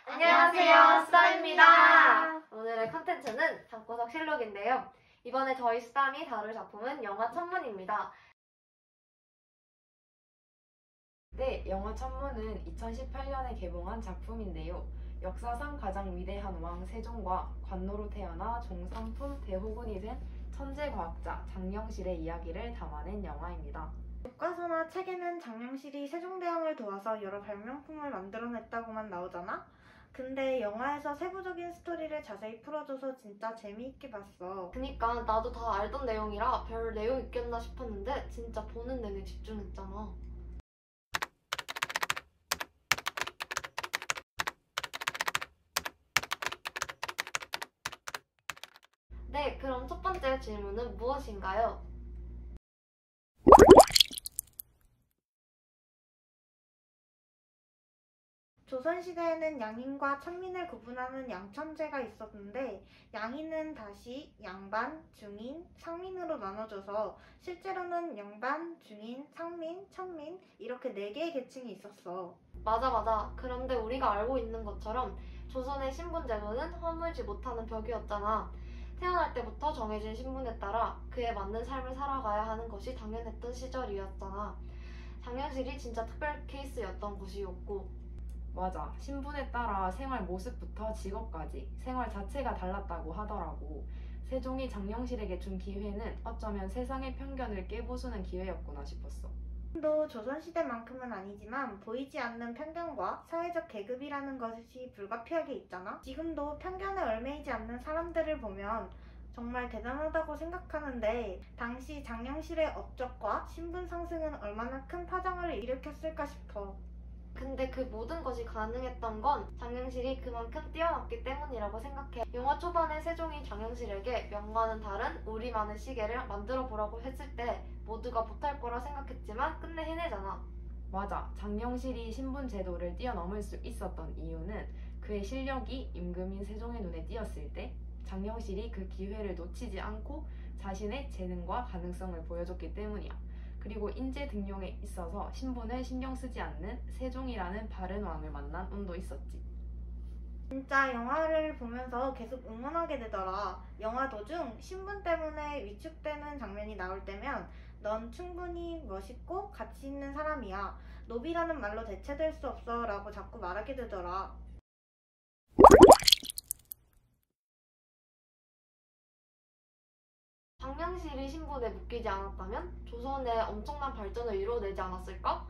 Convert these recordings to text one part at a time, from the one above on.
안녕하세요, 수다입니다. 오늘의 컨텐츠는 방구석 실록인데요. 이번에 저희 수담이 다룰 작품은 영화 천문입니다. 네, 영화 천문은 2018년에 개봉한 작품인데요. 역사상 가장 위대한 왕 세종과 관노로 태어나 종상품 대호군이 된 천재과학자 장영실의 이야기를 담아낸 영화입니다. 교과서나 책에는 장영실이 세종대왕을 도와서 여러 발명품을 만들어냈다고만 나오잖아? 근데 영화에서 세부적인 스토리를 자세히 풀어줘서 진짜 재미있게 봤어. 그니까 나도 다 알던 내용이라 별 내용 있겠나 싶었는데 진짜 보는 내내 집중했잖아. 네, 그럼 첫 번째 질문은 무엇인가요? 조선시대에는 양인과 천민을 구분하는 양천제가 있었는데 양인은 다시 양반, 중인, 상민으로 나눠져서 실제로는 양반, 중인, 상민, 천민 이렇게 4개의 계층이 있었어. 맞아. 그런데 우리가 알고 있는 것처럼 조선의 신분제도는 허물지 못하는 벽이었잖아. 태어날 때부터 정해진 신분에 따라 그에 맞는 삶을 살아가야 하는 것이 당연했던 시절이었잖아. 장영실이 진짜 특별 케이스였던 것이었고. 맞아. 신분에 따라 생활 모습부터 직업까지 생활 자체가 달랐다고 하더라고. 세종이 장영실에게 준 기회는 어쩌면 세상의 편견을 깨부수는 기회였구나 싶었어. 지금도 조선시대만큼은 아니지만 보이지 않는 편견과 사회적 계급이라는 것이 불가피하게 있잖아. 지금도 편견에 얽매이지 않는 사람들을 보면 정말 대단하다고 생각하는데 당시 장영실의 업적과 신분 상승은 얼마나 큰 파장을 일으켰을까 싶어. 근데 그 모든 것이 가능했던 건 장영실이 그만큼 뛰어났기 때문이라고 생각해. 영화 초반에 세종이 장영실에게 명과는 다른 우리만의 시계를 만들어 보라고 했을 때 모두가 못할 거라 생각했지만 끝내 해내잖아. 맞아. 장영실이 신분 제도를 뛰어넘을 수 있었던 이유는 그의 실력이 임금인 세종의 눈에 띄었을 때 장영실이 그 기회를 놓치지 않고 자신의 재능과 가능성을 보여줬기 때문이야. 그리고 인재 등용에 있어서 신분을 신경 쓰지 않는 세종이라는 바른 왕을 만난 운도 있었지. 진짜 영화를 보면서 계속 응원하게 되더라. 영화 도중 신분 때문에 위축되는 장면이 나올 때면 넌 충분히 멋있고 가치 있는 사람이야. 노비라는 말로 대체될 수 없어 라고 자꾸 말하게 되더라. 장영실이 신분에 묶이지 않았다면 조선에 엄청난 발전을 이루어내지 않았을까?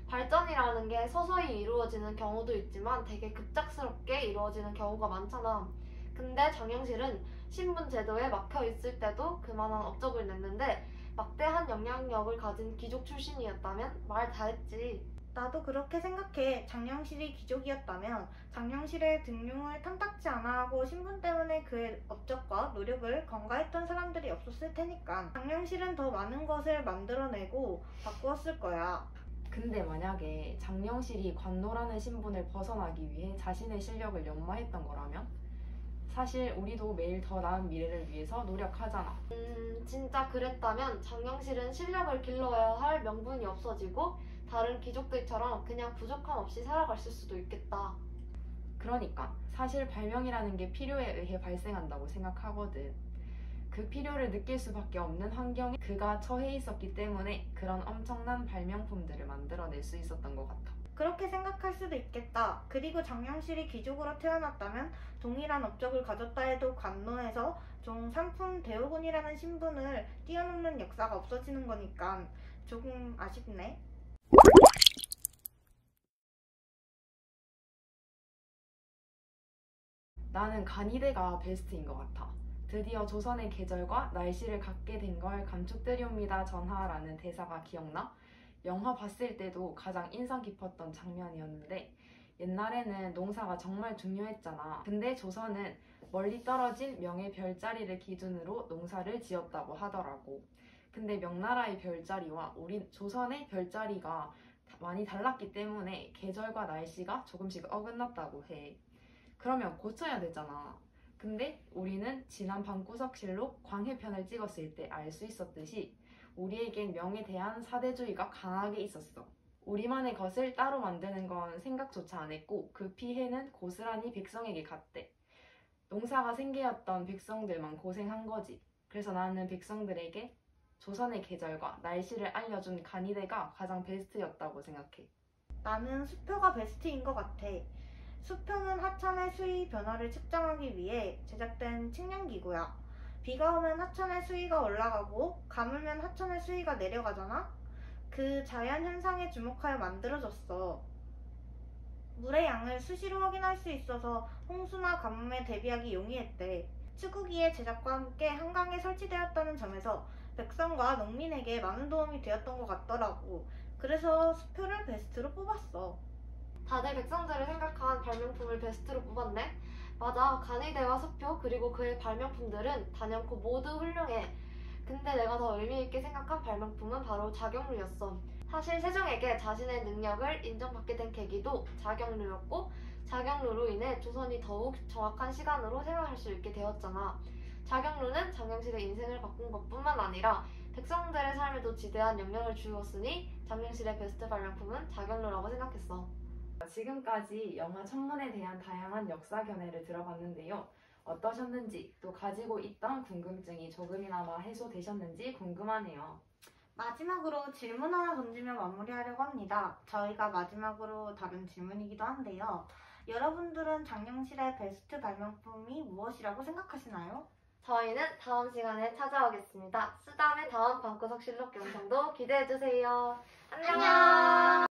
발전이라는 게 서서히 이루어지는 경우도 있지만 되게 급작스럽게 이루어지는 경우가 많잖아. 근데 장영실은 신분 제도에 막혀 있을 때도 그만한 업적을 냈는데 막대한 영향력을 가진 귀족 출신이었다면 말 다 했지. 나도 그렇게 생각해. 장영실이 귀족이었다면 장영실의 등용을 탐탁지 않아 하고 신분 때문에 그의 업적과 노력을 건가했던 사람들이 없었을 테니까 장영실은 더 많은 것을 만들어내고 바꾸었을 거야. 근데 만약에 장영실이 관노라는 신분을 벗어나기 위해 자신의 실력을 연마했던 거라면? 사실 우리도 매일 더 나은 미래를 위해서 노력하잖아. 진짜 그랬다면 장영실은 실력을 길러야 할 명분이 없어지고 다른 귀족들처럼 그냥 부족함 없이 살아갔을 수도 있겠다. 그러니까 사실 발명이라는 게 필요에 의해 발생한다고 생각하거든. 그 필요를 느낄 수밖에 없는 환경에 그가 처해 있었기 때문에 그런 엄청난 발명품들을 만들어낼 수 있었던 것 같아. 그렇게 생각할 수도 있겠다. 그리고 장영실이 귀족으로 태어났다면 동일한 업적을 가졌다 해도 관노에서 종상품 대호군이라는 신분을 뛰어넘는 역사가 없어지는 거니까 조금 아쉽네. 나는 간이대가 베스트인 것 같아. 드디어 조선의 계절과 날씨를 갖게 된 걸 감축드리옵니다 전하라는 대사가 기억나? 영화 봤을 때도 가장 인상 깊었던 장면이었는데 옛날에는 농사가 정말 중요했잖아. 근데 조선은 멀리 떨어진 명의 별자리를 기준으로 농사를 지었다고 하더라고. 근데 명나라의 별자리와 우리 조선의 별자리가 많이 달랐기 때문에 계절과 날씨가 조금씩 어긋났다고 해. 그러면 고쳐야 되잖아. 근데 우리는 지난 방구석실록 광해편을 찍었을 때 알 수 있었듯이 우리에겐 명에 대한 사대주의가 강하게 있었어. 우리만의 것을 따로 만드는 건 생각조차 안 했고 그 피해는 고스란히 백성에게 갔대. 농사가 생계였던 백성들만 고생한 거지. 그래서 나는 백성들에게 조선의 계절과 날씨를 알려준 간이대가 가장 베스트였다고 생각해. 나는 수표가 베스트인 것 같아. 수표는 하천의 수위 변화를 측정하기 위해 제작된 측량기구야. 비가 오면 하천의 수위가 올라가고 가물면 하천의 수위가 내려가잖아? 그 자연 현상에 주목하여 만들어졌어. 물의 양을 수시로 확인할 수 있어서 홍수나 가뭄에 대비하기 용이했대. 추구기의 제작과 함께 한강에 설치되었다는 점에서 백성과 농민에게 많은 도움이 되었던 것 같더라고. 그래서 수표를 베스트로 뽑았어. 다들 백성들을 생각한 발명품을 베스트로 뽑았네. 맞아. 간이대와 수표 그리고 그의 발명품들은 단연코 모두 훌륭해. 근데 내가 더 의미있게 생각한 발명품은 바로 자경루였어. 사실 세종에게 자신의 능력을 인정받게 된 계기도 자경루였고 자경루로 인해 조선이 더욱 정확한 시간으로 생활할 수 있게 되었잖아. 자경루는 장영실의 인생을 바꾼 것뿐만 아니라 백성들의 삶에도 지대한 영향을 주었으니 장영실의 베스트 발명품은 자경루라고 생각했어. 지금까지 영화 천문에 대한 다양한 역사 견해를 들어봤는데요. 어떠셨는지 또 가지고 있던 궁금증이 조금이나마 해소되셨는지 궁금하네요. 마지막으로 질문 하나 던지며 마무리하려고 합니다. 저희가 마지막으로 다룬 질문이기도 한데요. 여러분들은 장영실의 베스트 발명품이 무엇이라고 생각하시나요? 저희는 다음 시간에 찾아오겠습니다. 쓰담의 다음 방구석 실록 영상도 기대해주세요. 안녕!